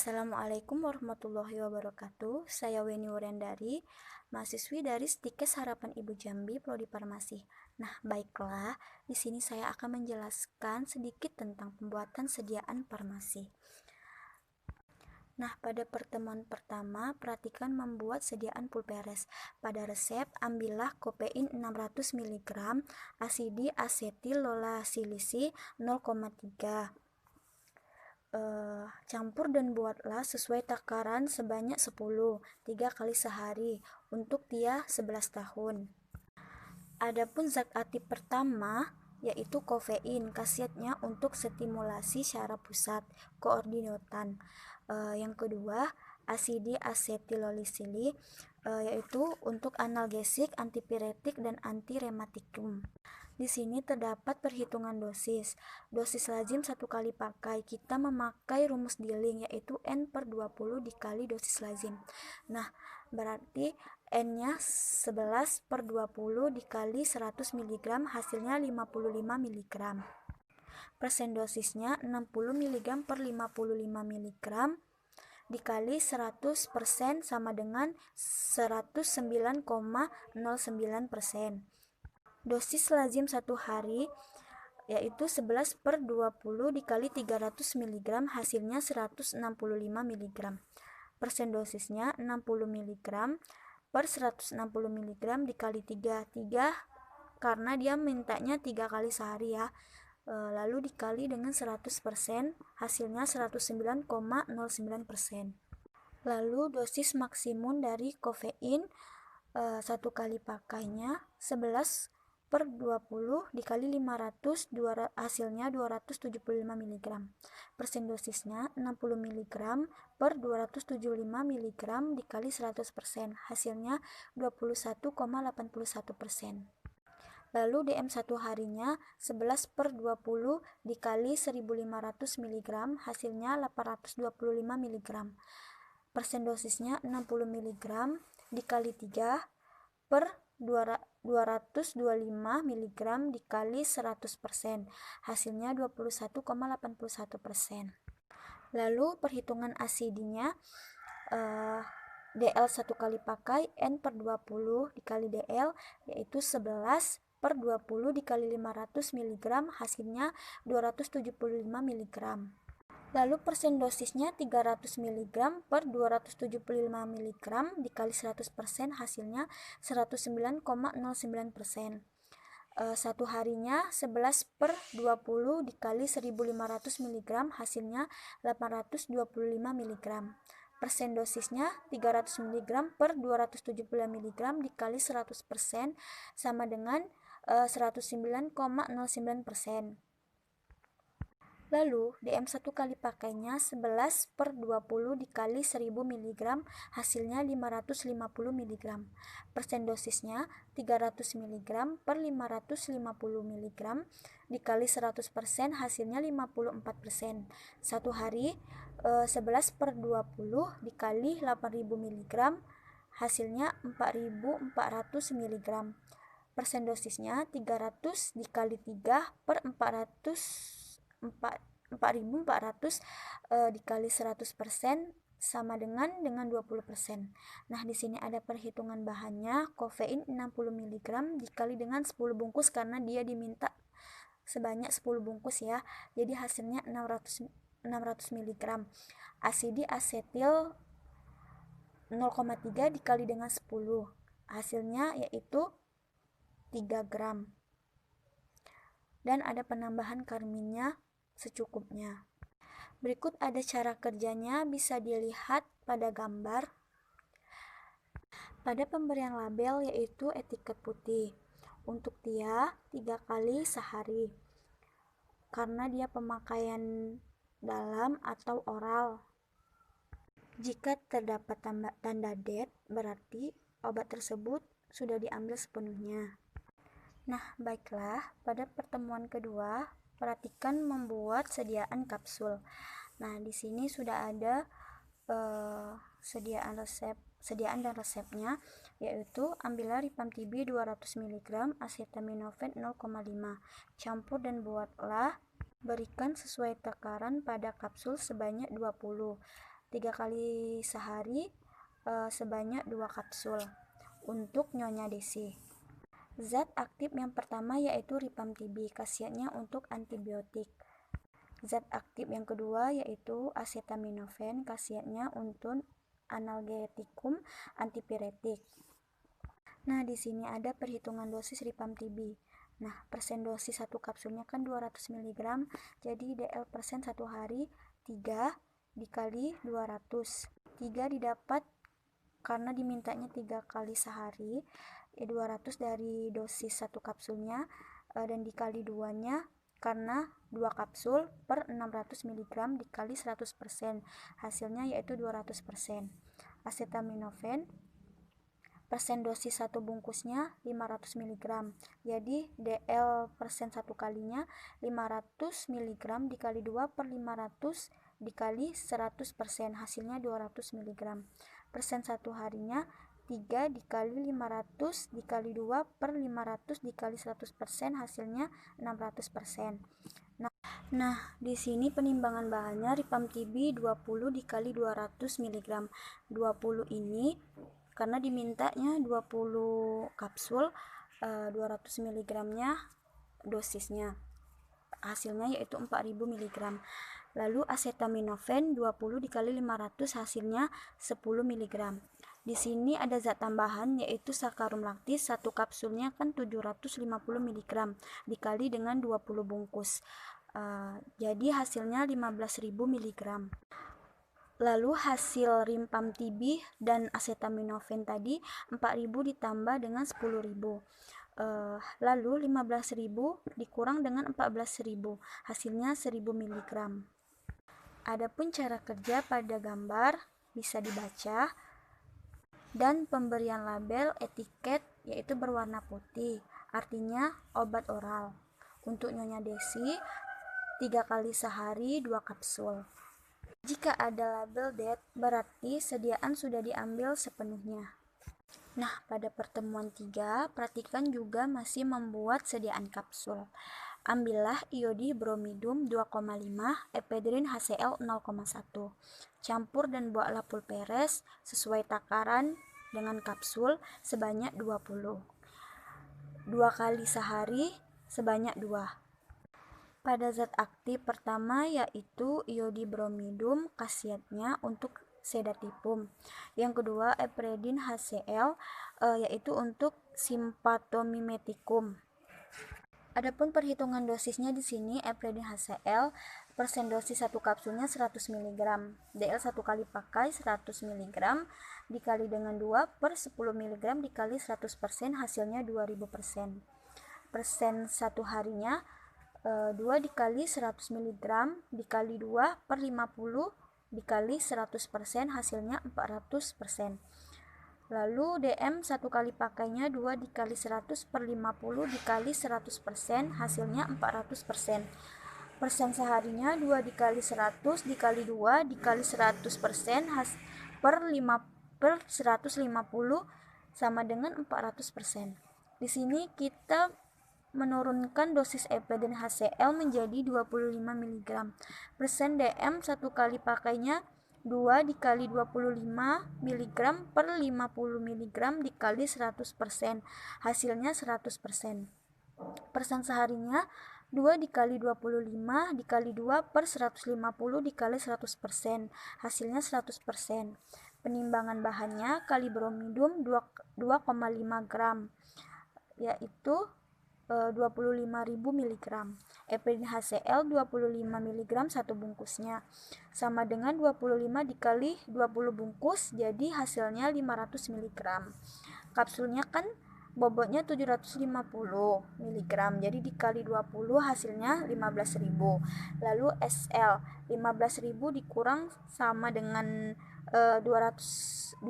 Assalamualaikum warahmatullahi wabarakatuh. Saya Weni Wulandari, mahasiswi dari Stikes Harapan Ibu Jambi, Prodi Farmasi. Nah, baiklah, di sini saya akan menjelaskan sedikit tentang pembuatan sediaan farmasi. Nah, pada pertemuan pertama, perhatikan membuat sediaan pulperes. Pada resep, ambillah kofein 600 mg, asidi asetil lolasilisi 0,3. Campur dan buatlah sesuai takaran sebanyak 10, 3 kali sehari untuk dia 11 tahun. Adapun zat aktif pertama yaitu kofein, khasiatnya untuk stimulasi syaraf pusat, koordinatan. Yang kedua, asidi asetilolilisili, yaitu untuk analgesik, antipiretik, dan antirematikum. Di sini terdapat perhitungan dosis. Dosis lazim 1 kali pakai. Kita memakai rumus Dilling yaitu N/20 dikali dosis lazim. Nah, berarti N-nya 11/20 dikali 100 mg, hasilnya 55 mg. Persen dosisnya 60 mg per 55 mg dikali 100% sama dengan 109,09%. Dosis lazim 1 hari yaitu 11/20 dikali 300 mg, hasilnya 165 mg. Persen dosisnya 60 mg per 160 mg dikali 3 karena dia mintanya 3 kali sehari ya. Lalu dikali dengan 100%, hasilnya 109,09%. Lalu dosis maksimum dari kofein 1 kali pakainya 11/20 dikali 500, hasilnya 275 mg. Persen dosisnya 60 mg per 275 mg dikali 100%, hasilnya 21,81%. Lalu DM 1 harinya 11/20 dikali 1500 mg, hasilnya 825 mg. Persen dosisnya 60 mg dikali 3 per 225 mg dikali 100%, hasilnya 21,81%. Lalu perhitungan asidinya, DL 1 kali pakai N/20 dikali DL yaitu 11/20 dikali 500 mg, hasilnya 275 mg. Lalu persen dosisnya 300 mg per 275 mg dikali 100%, hasilnya 109,09%. 1 harinya 11/20 dikali 1500 mg, hasilnya 825 mg. Persen dosisnya 300 mg per 275 mg dikali 100% sama dengan 109,09%. Lalu DM 1 kali pakainya 11/20 dikali 1000 mg, hasilnya 550 mg. Persen dosisnya 300 mg per 550 mg dikali 100%, hasilnya 54%. 1 hari 11/20 dikali 8000 mg, hasilnya 4400 mg. Persen dosisnya 300 dikali 3 per 4400 dikali 100% sama dengan 20%. Nah, di sini ada perhitungan bahannya. Kofein 60 mg dikali dengan 10 bungkus karena dia diminta sebanyak 10 bungkus ya. Jadi hasilnya 600 mg. Asidi asetil 0,3 dikali dengan 10. Hasilnya yaitu 3 gram. Dan ada penambahan karminnya secukupnya. Berikut ada cara kerjanya, bisa dilihat pada gambar. Pada pemberian label yaitu etiket putih. Untuk dia 3 kali sehari. Karena dia pemakaian dalam atau oral. Jika terdapat tanda date, berarti obat tersebut sudah diambil sepenuhnya. Nah, baiklah, pada pertemuan kedua, perhatikan membuat sediaan kapsul. Nah, di sini sudah ada sediaan dan resepnya, yaitu ambillah Rifampicin 200 mg, acetaminophen 0,5, campur dan buatlah, berikan sesuai takaran pada kapsul sebanyak 20. 3 kali sehari sebanyak 2 kapsul untuk Nyonya Desi. Zat aktif yang pertama yaitu Rifampicin, khasiatnya untuk antibiotik. Zat aktif yang kedua yaitu acetaminophen, khasiatnya untuk analgetikum antipiretik. Nah, di sini ada perhitungan dosis Rifampicin. Nah, persen dosis satu kapsulnya kan 200 mg, jadi DL persen satu hari 3 dikali 200. 3 didapat karena dimintanya 3 kali sehari, 200 dari dosis satu kapsulnya, dan dikali 2-nya karena 2 kapsul per 600 mg dikali 100%, hasilnya yaitu 200%. Acetaminophen, persen dosis satu bungkusnya 500 mg, jadi DL persen satu kalinya 500 mg dikali 2 per 500 dikali 100%, hasilnya 200 mg. Persen satu harinya 3 dikali 500 dikali 2 per 500 dikali 100%, hasilnya 600%. Nah, di sini penimbangan bahannya Rifampicin 20 dikali 200 mg. 20 ini karena dimintanya 20 kapsul, 200 mg nya dosisnya, hasilnya yaitu 4000 mg. Lalu acetaminophen 20 dikali 500, hasilnya 10 mg. Di sini ada zat tambahan yaitu sakarum laktis, satu kapsulnya kan 750 mg dikali dengan 20 bungkus, jadi hasilnya 15.000 mg. Lalu hasil Rifampicin dan acetaminophen tadi 4.000 ditambah dengan 10.000. Lalu 15.000 dikurang dengan 14.000, hasilnya 1.000 mg. Adapun cara kerja pada gambar bisa dibaca, dan pemberian label etiket yaitu berwarna putih, artinya obat oral. Untuk Nyonya Desi 3 kali sehari 2 kapsul. Jika ada label date, berarti sediaan sudah diambil sepenuhnya. Nah, pada pertemuan 3, perhatikan juga masih membuat sediaan kapsul. Ambillah iodibromidum 2,5, ephedrine HCl 0,1. Campur dan buatlah pulveres sesuai takaran dengan kapsul sebanyak 20. 2 kali sehari sebanyak 2. Pada zat aktif pertama yaitu iodibromidum, khasiatnya untuk sedatifum. Yang kedua ephedrine HCl, yaitu untuk simptomimetikum. Adapun perhitungan dosisnya di sini ephedrine HCl, persen dosis satu kapsulnya 100 mg, DL satu kali pakai 100 mg dikali dengan 2 per 10 mg dikali 100%, hasilnya 2000%. Persen satu harinya 2 dikali 100 mg dikali 2 per 50 dikali 100%, hasilnya 400%. Lalu DM satu kali pakainya 2 dikali 100 per 50 dikali 100%, hasilnya 400%. Persen seharinya 2 dikali 100 dikali 2 dikali 100% per 150 sama dengan 400%. Di sini kita menurunkan dosis ephedrine HCl menjadi 25 mg. Persen DM satu kali pakainya 2 dikali 25 mg per 50 mg dikali 100%, hasilnya 100%. Persen seharinya 2 dikali 25 dikali 2 per 150 dikali 100%, hasilnya 100%. Penimbangan bahannya kalibromidum 2,5 gram, yaitu 25.000 mg. Ephedrine HCl 25 mg satu bungkusnya, sama dengan 25 dikali 20 bungkus, jadi hasilnya 500 mg. Kapsulnya kan bobotnya 750 mg, jadi dikali 20 hasilnya 15.000. Lalu SL 15.000 dikurang sama dengan 2.500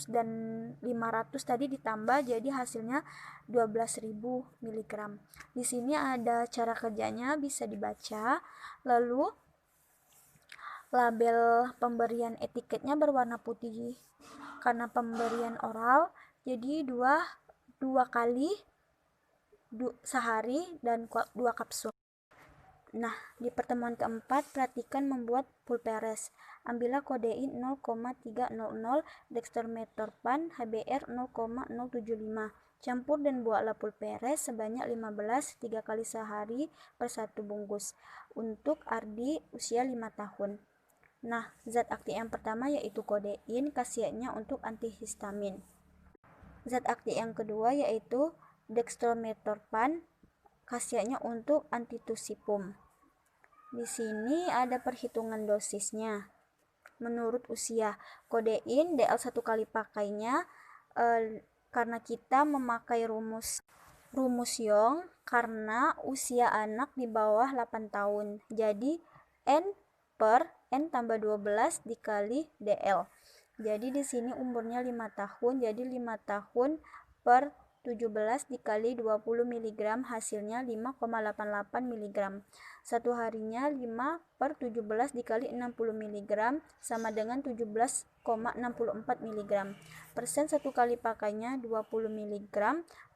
dan 500 tadi ditambah, jadi hasilnya 12.000 mg. Di sini ada cara kerjanya bisa dibaca. Lalu label pemberian etiketnya berwarna putih karena pemberian oral, jadi 2 kali sehari dan 2 kapsul. Nah, di pertemuan keempat, perhatikan membuat pulperes. Ambillah kodein 0,300, dextromethorphan HBr 0,075. Campur dan buatlah pulperes sebanyak 15 3 kali sehari per 1 bungkus untuk Ardi usia 5 tahun. Nah, zat aktif yang pertama yaitu kodein, khasiatnya untuk antihistamin. Zat aktif yang kedua yaitu dextromethorphan, khasiatnya untuk antitusipum. Di sini ada perhitungan dosisnya. Menurut usia, kodein DL 1 kali pakainya karena kita memakai rumus Young karena usia anak di bawah 8 tahun. Jadi N per N tambah 12 dikali DL. Jadi di sini umurnya 5 tahun, jadi 5 tahun per 17 dikali 20 mg hasilnya 5,88 mg. Satu harinya 5 per 17 dikali 60 mg sama dengan 17,64 mg. Persen 1 kali pakainya 20 mg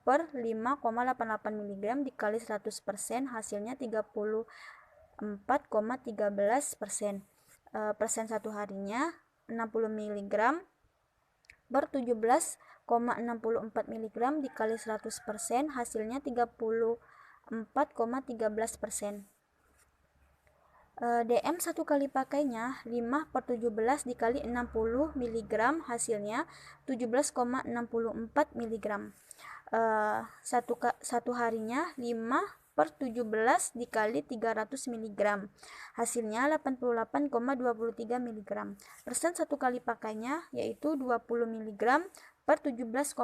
per 5,88 mg dikali 100% hasilnya 34,13%. Persen 1 harinya 60 mg per 17,64 mg dikali 100% hasilnya 34,13%. DM 1 kali pakainya 5 per 17 dikali 60 mg hasilnya 17,64 mg. Satu harinya 5 per 17 dikali 300 mg hasilnya 88,23 mg. Persen 1 kali pakainya yaitu 20 mg per 17,64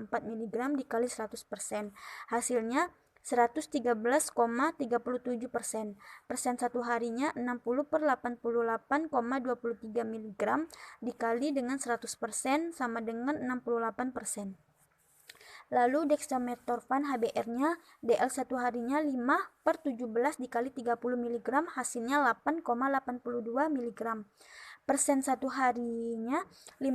mg dikali 100% hasilnya 113,37%. Persen 1 harinya 60 per 88,23 mg dikali dengan 100% sama dengan 68%. Lalu dextromethorphan HBr-nya DL 1 harinya 5 per 17 dikali 30 mg hasilnya 8,82 mg. Persen 1 harinya 15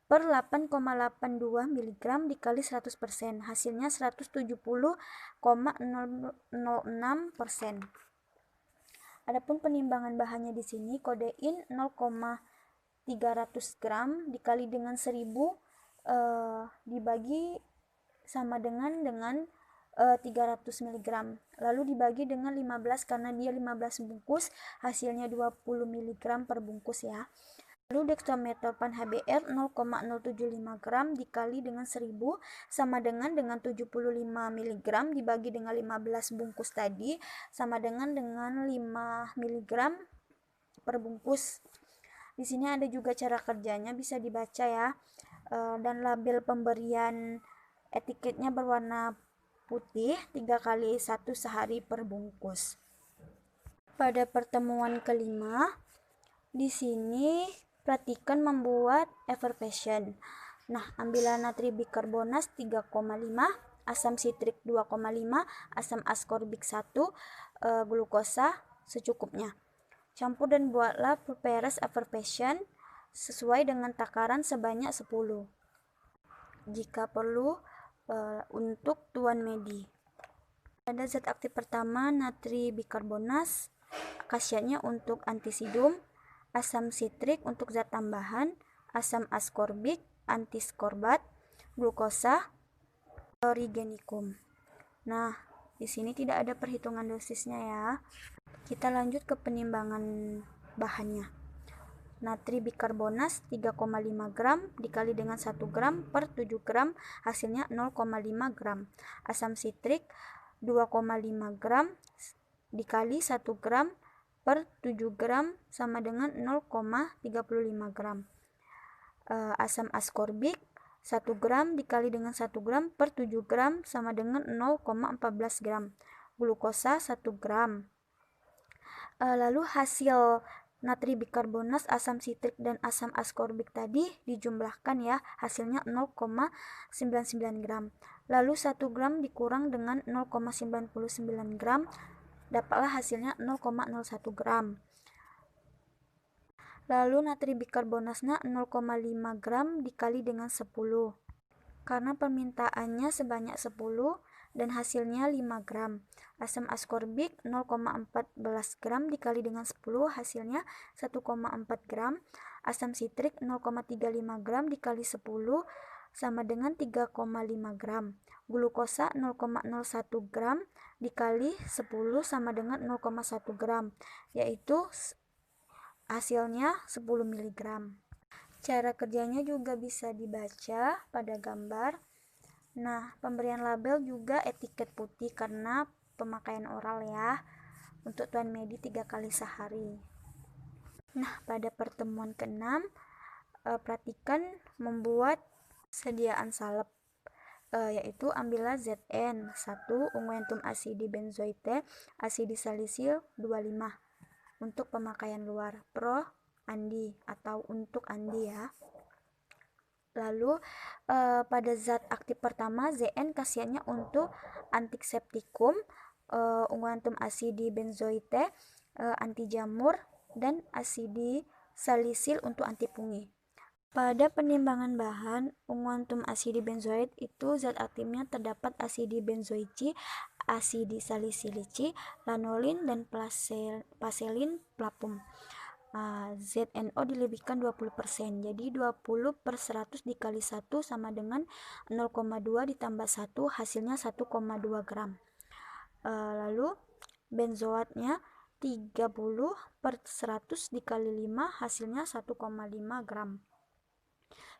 per 8,82 mg dikali 100% hasilnya 170,06%. Adapun penimbangan bahannya di sini kodein 0,300 gram dikali dengan 1000 dibagi sama dengan 300 mg lalu dibagi dengan 15 karena dia 15 bungkus hasilnya 20 mg per bungkus ya. Lalu dextromethorphan HBr 0,075 gram dikali dengan 1000 sama dengan 75 mg dibagi dengan 15 bungkus tadi sama dengan 5 mg per bungkus. Di sini ada juga cara kerjanya bisa dibaca ya. Dan label pemberian etiketnya berwarna putih 3 kali 1 sehari per bungkus. Pada pertemuan kelima, di sini perhatikan membuat effervescent. Nah, ambillah natri bikarbonat 3,5, asam sitrik 2,5, asam askorbik 1, glukosa secukupnya. Campur dan buatlah pulperes effervescent sesuai dengan takaran sebanyak 10. Jika perlu untuk tuan medi. Ada zat aktif pertama natri bikarbonat, khasiatnya untuk antisidum, asam sitrik untuk zat tambahan, asam askorbik, antiskorbat, glukosa, origenikum. Nah, di sini tidak ada perhitungan dosisnya ya. Kita lanjut ke penimbangan bahannya. Natri bikarbonat 3,5 gram dikali dengan 1 gram per 7 gram hasilnya 0,5 gram. Asam sitrik 2,5 gram dikali 1 gram per 7 gram sama dengan 0,35 gram. Asam askorbik 1 gram dikali dengan 1 gram per 7 gram sama dengan 0,14 gram. Glukosa 1 gram. Lalu hasil natri bikarbonat, asam sitrik dan asam askorbik tadi dijumlahkan ya, hasilnya 0,99 gram. Lalu 1 gram dikurang dengan 0,99 gram, dapatlah hasilnya 0,01 gram. Lalu natri bikarbonatnya 0,5 gram dikali dengan 10. Karena permintaannya sebanyak 10, dan hasilnya 5 gram. Asam askorbik 0,14 gram dikali dengan 10 hasilnya 1,4 gram. Asam sitrik 0,35 gram dikali 10 sama dengan 3,5 gram. Glukosa 0,01 gram dikali 10 sama dengan 0,1 gram, yaitu hasilnya 10 mg. Cara kerjanya juga bisa dibaca pada gambar. Nah, pemberian label juga etiket putih karena pemakaian oral ya. Untuk Tuan Medi 3 kali sehari. Nah, pada pertemuan ke-6 perhatikan membuat sediaan salep, yaitu ambillah Zn 1 unguentum asidi benzoate asidi salisil 25 untuk pemakaian luar, pro andi atau untuk andi ya. Lalu pada zat aktif pertama Zn khasiatnya untuk antiseptikum, unguentum asidi benzoate anti jamur, dan asidi salisil untuk anti fungi. Pada penimbangan bahan, unguentum asidi benzoate itu zat aktifnya terdapat asidi benzoici, asidi salisilici, lanolin, dan paselin plapum. ZNO dilebihkan 20%, jadi 20/100 dikali 1 sama dengan 0,2 ditambah 1 hasilnya 1,2 gram. Lalu benzoatnya 30/100 dikali 5 hasilnya 1,5 gram.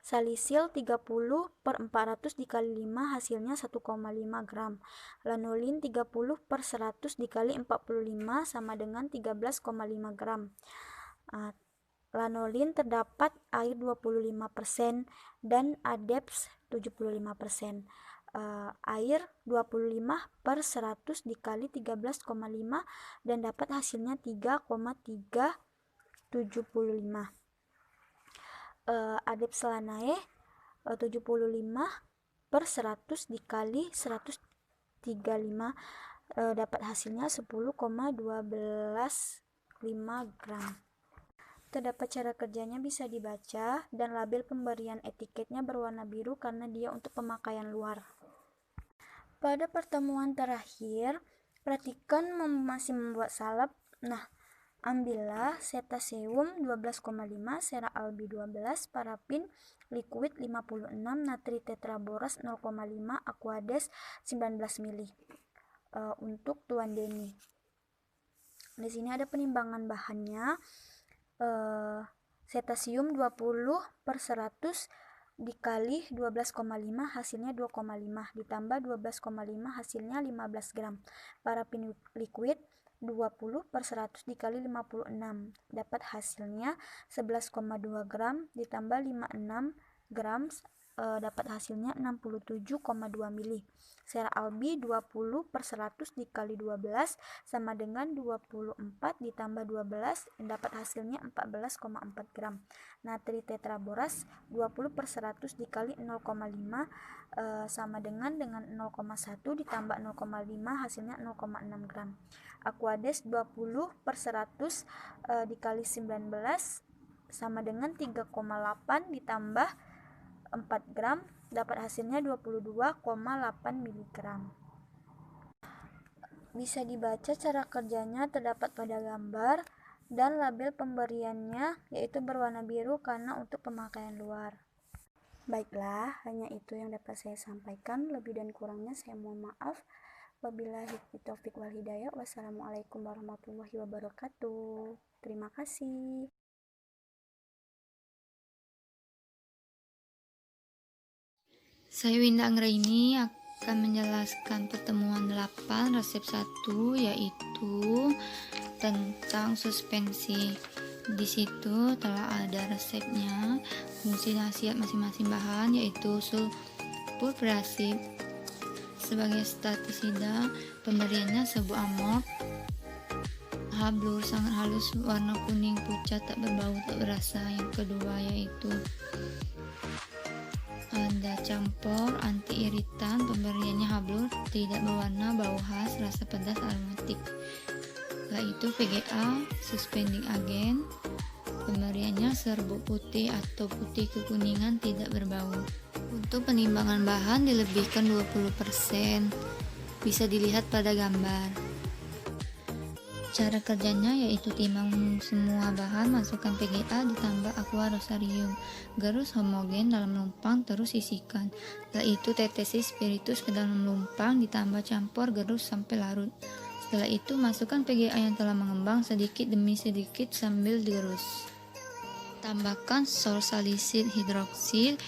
Salisil 30/400 dikali 5 hasilnya 1,5 gram. Lanolin 30/100 dikali 45 sama dengan 13,5 gram. Lanolin terdapat air 25% dan ADEPS 75%. Air 25/100 dikali 13,5 dan dapat hasilnya 3,375. ADEPS Lanae 75/100 dikali 135 dapat hasilnya 10,125 gram. Terdapat cara kerjanya bisa dibaca dan label pemberian etiketnya berwarna biru karena dia untuk pemakaian luar. Pada pertemuan terakhir, perhatikan masih membuat salep. Nah, ambillah cetaceum 12,5, seraalbi 12, parafin liquid 56, natri tetraboros 0,5, aquades 19 ml. Untuk Tuan Deni. Di sini ada penimbangan bahannya. Cetaceum 20/100 dikali 12,5 hasilnya 2,5 ditambah 12,5 hasilnya 15 gram. Parafin liquid 20/100 dikali 56 dapat hasilnya 11,2 gram ditambah 56 gram dapat hasilnya 67,2 ml. Seraalbi 20/100 dikali 12 sama dengan 24 ditambah 12 dapat hasilnya 14,4 gram. Natri tetraboras 20/100 dikali 0,5 sama dengan 0,1 ditambah 0,5 hasilnya 0,6 gram. Aquades 20/100 dikali 19 sama dengan 3,8 ditambah 4 gram dapat hasilnya 22,8 mg. Bisa dibaca cara kerjanya terdapat pada gambar dan label pemberiannya yaitu berwarna biru karena untuk pemakaian luar. Baiklah, hanya itu yang dapat saya sampaikan. Lebih dan kurangnya saya mohon maaf. Wabillahi taufiq wal hidayah. Wassalamualaikum warahmatullahi wabarakatuh. Terima kasih. Saya Winda Anggraini akan menjelaskan pertemuan 8 resep 1 yaitu tentang suspensi. Di situ telah ada resepnya, fungsi khasiat masing-masing bahan yaitu sulfurprasib sebagai statisida, pemberiannya sebuah amort, hablur sangat halus warna kuning pucat tak berbau tak berasa. Yang kedua yaitu ada campur anti iritan, pemberiannya hablur, tidak berwarna, bau khas, rasa pedas, aromatik. Yaitu PGA, suspending agent, pemberiannya serbuk putih atau putih kekuningan, tidak berbau. Untuk penimbangan bahan dilebihkan 20%. bisa dilihat pada gambar. Cara kerjanya yaitu timbang semua bahan, masukkan PGA ditambah aqua rosarium, gerus homogen dalam lumpang terus sisihkan. Setelah itu tetesi spiritus ke dalam lumpang ditambah campur gerus sampai larut. Setelah itu masukkan PGA yang telah mengembang sedikit demi sedikit sambil digerus. Tambahkan sol salisil hidroksil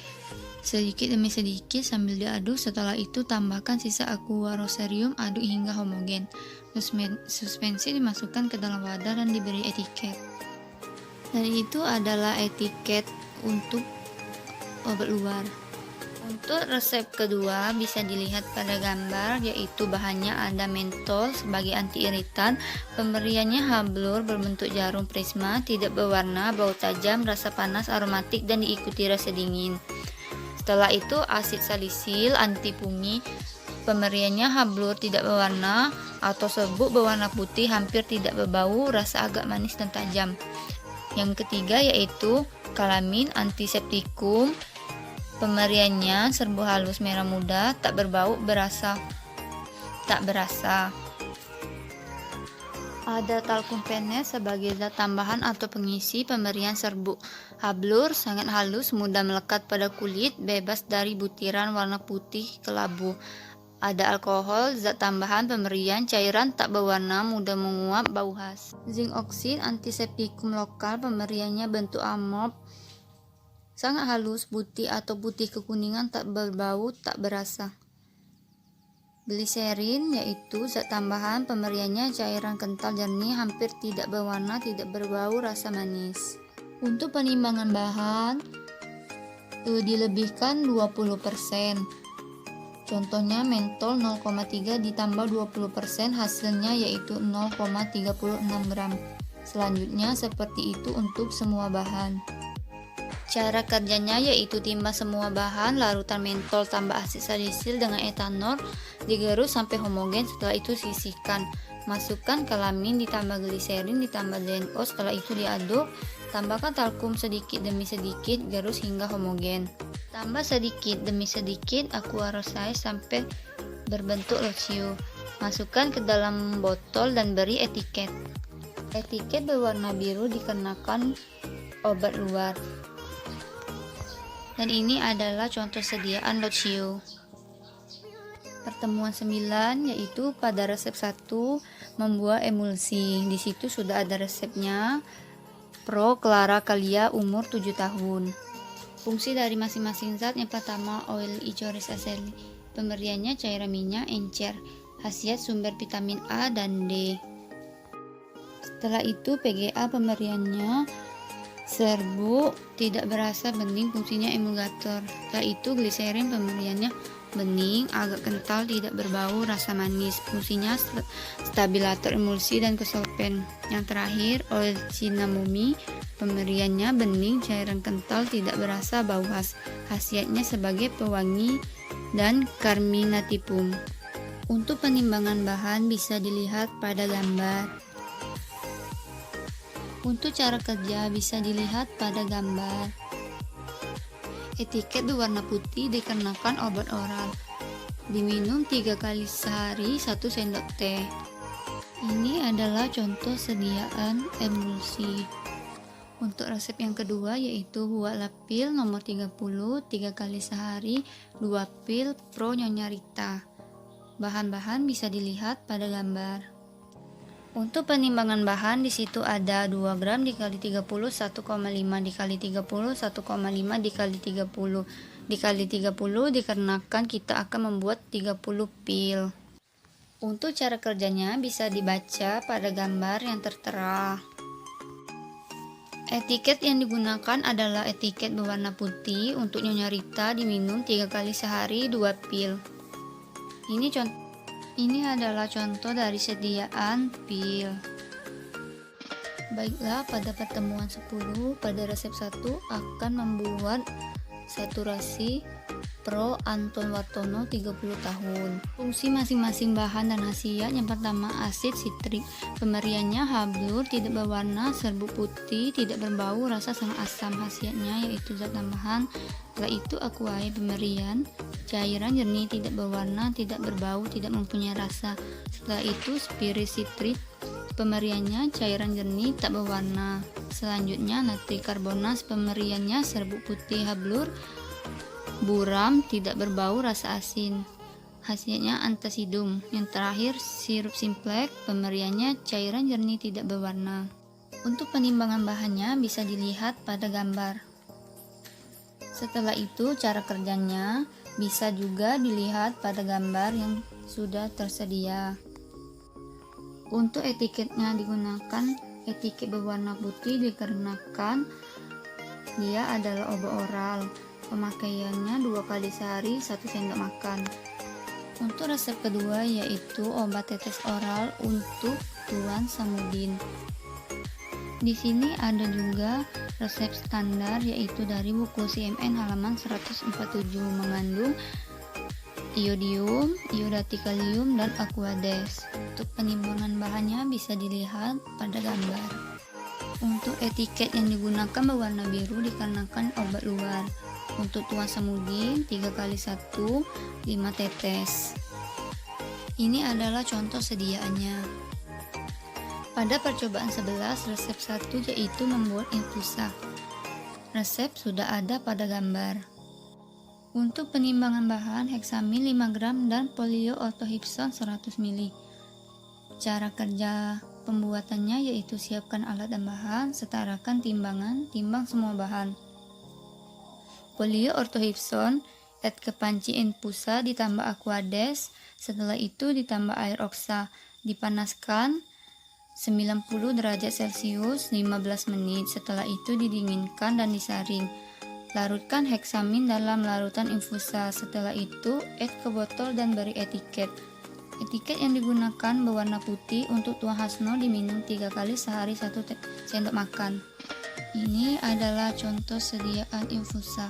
sedikit demi sedikit sambil diaduk. Setelah itu tambahkan sisa aqua rosarium, aduk hingga homogen. Suspensi dimasukkan ke dalam wadah dan diberi etiket. Dan itu adalah etiket untuk obat luar. Untuk resep kedua bisa dilihat pada gambar, yaitu bahannya ada mentol sebagai anti iritan, pemberiannya hablur berbentuk jarum prisma, tidak berwarna, bau tajam, rasa panas, aromatik, dan diikuti rasa dingin. Setelah itu asid salisil anti fungi, pemberiannya hablur tidak berwarna atau serbuk berwarna putih, hampir tidak berbau, rasa agak manis dan tajam. Yang ketiga yaitu kalamin antiseptikum, pemberiannya serbuk halus merah muda, tak berbau, tak berasa. Ada talkum penes sebagai zat tambahan atau pengisi, pemberian serbuk hablur, sangat halus, mudah melekat pada kulit, bebas dari butiran warna putih kelabu. Ada alkohol, zat tambahan, pemberian cairan tak berwarna, mudah menguap, bau khas. Zinc oksid antiseptikum lokal, pemberiannya bentuk amop, sangat halus, putih atau putih kekuningan, tak berbau, tak berasa. Gliserin yaitu zat tambahan, pemberiannya cairan kental jernih, hampir tidak berwarna, tidak berbau, rasa manis. Untuk penimbangan bahan dilebihkan 20%. Contohnya mentol 0,3 ditambah 20%, hasilnya yaitu 0,36 gram. Selanjutnya seperti itu untuk semua bahan. Cara kerjanya yaitu timbang semua bahan, larutan mentol tambah asid salisil dengan etanol, digerus sampai homogen, setelah itu sisihkan. Masukkan kalamin ditambah gliserin ditambah DNO, setelah itu diaduk. Tambahkan talkum sedikit demi sedikit, gerus hingga homogen. Tambah sedikit demi sedikit aqua rosarium sampai berbentuk locio. Masukkan ke dalam botol dan beri etiket. Etiket berwarna biru dikenakan obat luar. Dan ini adalah contoh sediaan locio. Pertemuan 9 yaitu pada resep 1 membuat emulsi. Di situ sudah ada resepnya. Pro Clara Kalia umur 7 tahun. Fungsi dari masing-masing zat, yang pertama oil icoris aceli, pemberiannya cairan minyak encer, khasiat sumber vitamin A dan D. Setelah itu PGA, pemberiannya serbuk tidak berasa, bening, fungsinya emulgator. Setelah itu gliserin, pemberiannya bening, agak kental, tidak berbau, rasa manis, fungsinya stabilator emulsi dan kesolven. Yang terakhir oil cinnamomum, pemberiannya bening, cairan kental, tidak berasa, bau khas, khasiatnya sebagai pewangi dan carminativum. Untuk penimbangan bahan bisa dilihat pada gambar. Untuk cara kerja bisa dilihat pada gambar. Etiket berwarna putih dikarenakan obat oral. Diminum 3 kali sehari 1 sendok teh. Ini adalah contoh sediaan emulsi. Untuk resep yang kedua yaitu buatlah pil nomor 30 3 kali sehari 2 pil Pro Nyonya Rita. Bahan-bahan bisa dilihat pada gambar. Untuk penimbangan bahan di situ ada 2 gram dikali 30, 1,5 dikali 30, 1,5 dikali 30 dikali 30 dikarenakan kita akan membuat 30 pil. Untuk cara kerjanya bisa dibaca pada gambar yang tertera. Etiket yang digunakan adalah etiket berwarna putih. Untuk Nyonya Rita diminum 3 kali sehari 2 pil. Ini adalah contoh dari sediaan pil. Baiklah, pada pertemuan 10 pada resep 1 akan membuat saturasi Pro Anton Wartono 30 tahun. Fungsi masing-masing bahan dan khasiat: yang pertama asid sitrik, pemberiannya hablur, tidak berwarna, serbuk putih, tidak berbau, rasa sangat asam. Khasiatnya yaitu zat tambahan. Setelah itu aquae, pemberian cairan jernih, tidak berwarna, tidak berbau, tidak mempunyai rasa. Setelah itu spirit sitrik, pemberiannya cairan jernih, tak berwarna. Selanjutnya natri karbonat, pemberiannya serbuk putih hablur, buram, tidak berbau, rasa asin. Khasiatnya antasidum. Yang terakhir sirup simplex, pemberiannya cairan jernih, tidak berwarna. Untuk penimbangan bahannya bisa dilihat pada gambar. Setelah itu cara kerjanya bisa juga dilihat pada gambar yang sudah tersedia. Untuk etiketnya digunakan etiket berwarna putih dikarenakan dia adalah obat oral. Pemakaiannya 2 kali sehari, 1 sendok makan. Untuk resep kedua yaitu obat tetes oral untuk Tuan Samudin. Di sini ada juga resep standar yaitu dari buku CMN halaman 147, mengandung iodium, iodati kalium, dan aquades. Untuk penimbangan bahannya bisa dilihat pada gambar. Untuk etiket yang digunakan berwarna biru dikarenakan obat luar. Untuk Tuan Samudin 3 kali 1, 5 tetes. Ini adalah contoh sediaannya. Pada percobaan 11, resep 1 yaitu membuat infusa. Resep sudah ada pada gambar. Untuk penimbangan bahan heksamin 5 gram dan polioorthohipson 100 ml. Cara kerja pembuatannya yaitu siapkan alat dan bahan, setarakan timbangan, timbang semua bahan. Polioorthohipson add ke panci infusa, ditambah aquades, setelah itu ditambah air oksa, dipanaskan 90 derajat Celcius 15 menit, setelah itu didinginkan dan disaring. Larutkan heksamin dalam larutan infusa, setelah itu add ke botol dan beri etiket. Etiket yang digunakan berwarna putih. Untuk Tuan Hasno diminum 3 kali sehari, 1 sendok makan. Ini adalah contoh sediaan infusa.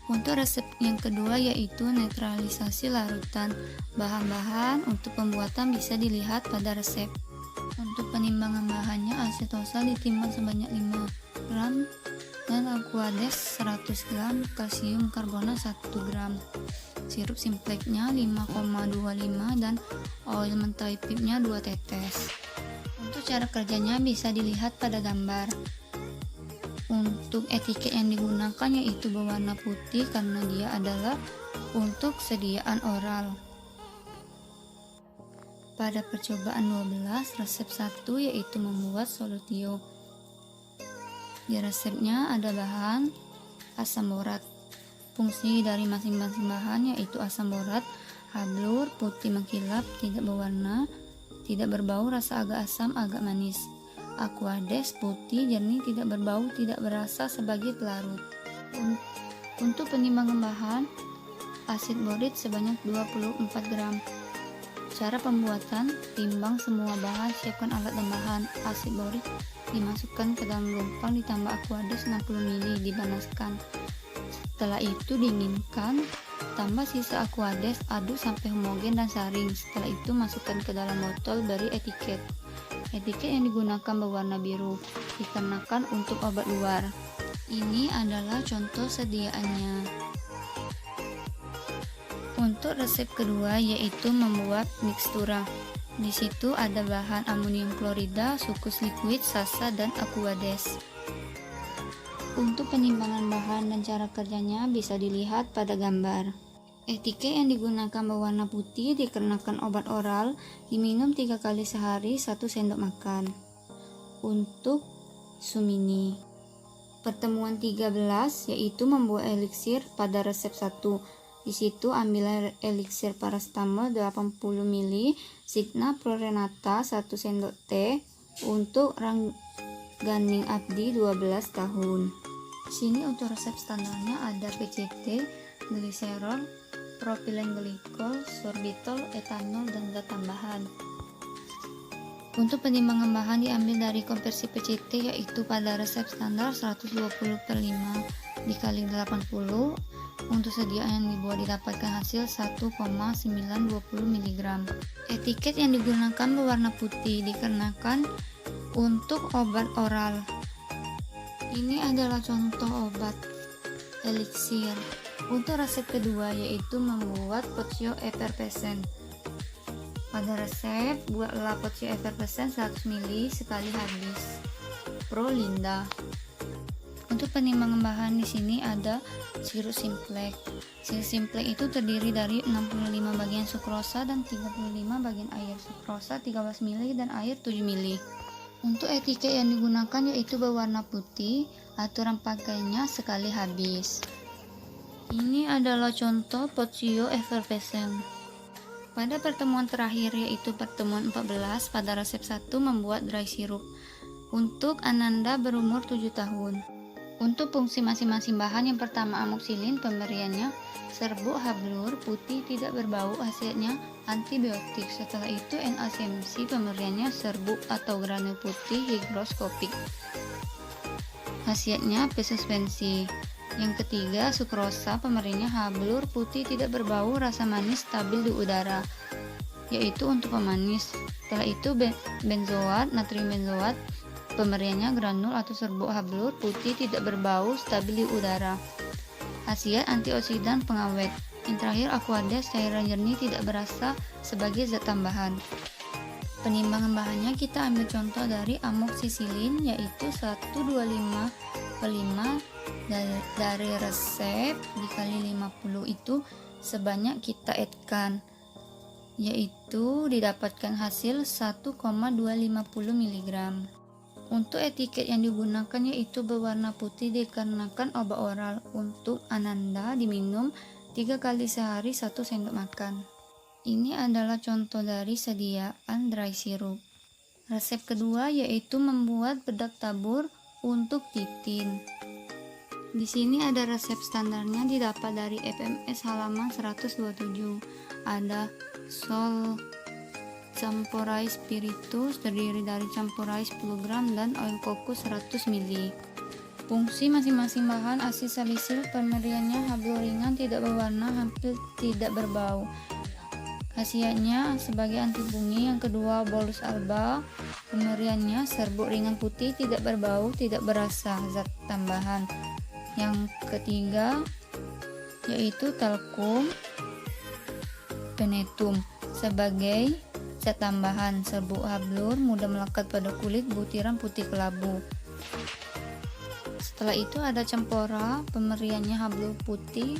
Untuk resep yang kedua yaitu netralisasi larutan. Bahan-bahan untuk pembuatan bisa dilihat pada resep. Untuk penimbangan bahannya asetosa ditimbang sebanyak 5 gram dan aquades 100 gram, kalsium karbonat 1 gram. Sirup simplexnya 5,25 dan oil mentahipipnya 2 tetes. Untuk cara kerjanya bisa dilihat pada gambar. Untuk etiket yang digunakan yaitu berwarna putih karena dia adalah untuk sediaan oral. Pada percobaan 12, resep 1 yaitu membuat solutio. Di resepnya ada bahan asam borat. Fungsi dari masing-masing bahan yaitu asam borat hablur, putih mengkilap, tidak berwarna, tidak berbau, rasa agak asam, agak manis. Aquades putih, jernih, tidak berbau, tidak berasa sebagai pelarut. Untuk penimbangan bahan, asid borit sebanyak 24 gram. Cara pembuatan, timbang semua bahan, siapkan alat dan bahan. Asid borit dimasukkan ke dalam lompang, ditambah aquades 60 ml, dipanaskan. Setelah itu dinginkan, tambah sisa aquades, aduk sampai homogen dan saring. Setelah itu masukkan ke dalam botol, beri etiket. Etiket yang digunakan berwarna biru, dikarenakan untuk obat luar. Ini adalah contoh sediaannya. Untuk resep kedua yaitu membuat mikstura. Di situ ada bahan amonium klorida, sukus liquid, sasa, dan aquades. Untuk penimbangan bahan dan cara kerjanya bisa dilihat pada gambar. Etiket yang digunakan berwarna putih dikarenakan obat oral, diminum 3 kali sehari, 1 sendok makan. Untuk Sumini, pertemuan 13 yaitu membuat eliksir pada resep 1. Di situ ambil eliksir paracetamol 80 ml, Signa Prorenata 1 sendok teh. Untuk Rangganing Abdi 12 tahun. Sini untuk resep standarnya ada PCT, gliserol, propilen glikol, sorbitol, etanol, dan zat tambahan. Untuk penimbangan bahan diambil dari konversi PCT yaitu pada resep standar 120/5 dikali 80. Untuk sediaan yang dibuat didapatkan hasil 1,920 mg. Etiket yang digunakan berwarna putih dikarenakan untuk obat oral. Ini adalah contoh obat eliksir. Untuk resep kedua yaitu membuat pocio effervescent. Pada resep, buatlah pocio effervescent 100 ml sekali habis. Prolinda. Untuk penimbangan bahan di sini ada sirup simplex. Sirup simplex itu terdiri dari 65 bagian sukrosa dan 35 bagian air. Sukrosa 13 ml dan air 7 ml. Untuk etiket yang digunakan yaitu berwarna putih. Aturan pakainya sekali habis. Ini adalah contoh pocio effervescent. Pada pertemuan terakhir yaitu pertemuan 14, pada resep 1 membuat dry syrup. Untuk Ananda berumur 7 tahun. Untuk fungsi masing-masing bahan, yang pertama amoxicillin, pemberiannya serbuk hablur putih tidak berbau, hasilnya antibiotik. Setelah itu NaCMC, pemberiannya serbuk atau granul putih higroskopik, khasiatnya pesuspensi. Yang ketiga sukrosa, pemberiannya hablur putih tidak berbau, rasa manis stabil di udara, yaitu untuk pemanis. Setelah itu benzoat, natrium benzoat, pemberiannya granul atau serbuk hablur putih tidak berbau, stabil di udara, khasiat antioksidan pengawet. Yang terakhir aquades, cairan jernih tidak berasa sebagai zat tambahan. Penimbangan bahannya kita ambil contoh dari amoxicillin yaitu 125/5 dari resep dikali 50 itu sebanyak kita add-kan, yaitu didapatkan hasil 1,250 mg. Untuk etiket yang digunakan yaitu berwarna putih dikarenakan obat oral. Untuk Ananda diminum 3 kali sehari 1 sendok makan. Ini adalah contoh dari sediaan dry syrup. Resep kedua yaitu membuat bedak tabur untuk titin. Di sini ada resep standarnya, didapat dari FMS halaman 127. Ada sol campurai spiritus terdiri dari campurai 10 gram dan oil kokus 100 ml. Fungsi masing-masing bahan: asid salisil, pemberiannya hablur ringan tidak berwarna, hampir tidak berbau. Khasiatnya sebagai anti fungi. Yang kedua bolus alba, pemberiannya serbuk ringan putih tidak berbau, tidak berasa, zat tambahan. Yang ketiga yaitu talcum venetum sebagai zat tambahan, serbuk hablur mudah melekat pada kulit, butiran putih kelabu. Setelah itu ada campora, pemberiannya hablur putih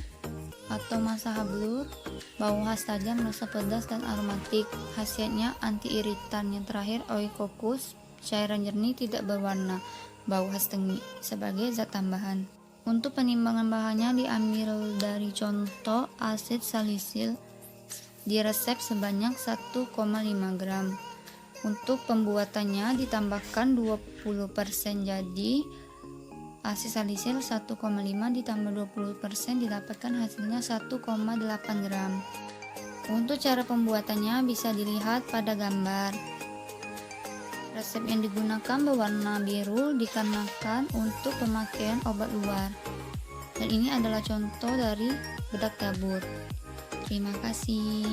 atau masa hablur, bau khas tajam, rasa pedas dan aromatik, khasiatnya anti iritan. Yang terakhir oikokus, cairan jernih tidak berwarna, bau khas tengi, sebagai zat tambahan. Untuk penimbangan bahannya diambil dari contoh asid salisil di resep sebanyak 1,5 gram. Untuk pembuatannya ditambahkan 20%, jadi asid salisil 1,5 ditambah 20% didapatkan hasilnya 1,8 gram. Untuk cara pembuatannya bisa dilihat pada gambar. Resep yang digunakan berwarna biru dikarenakan untuk pemakaian obat luar. Dan ini adalah contoh dari bedak tabur. Terima kasih.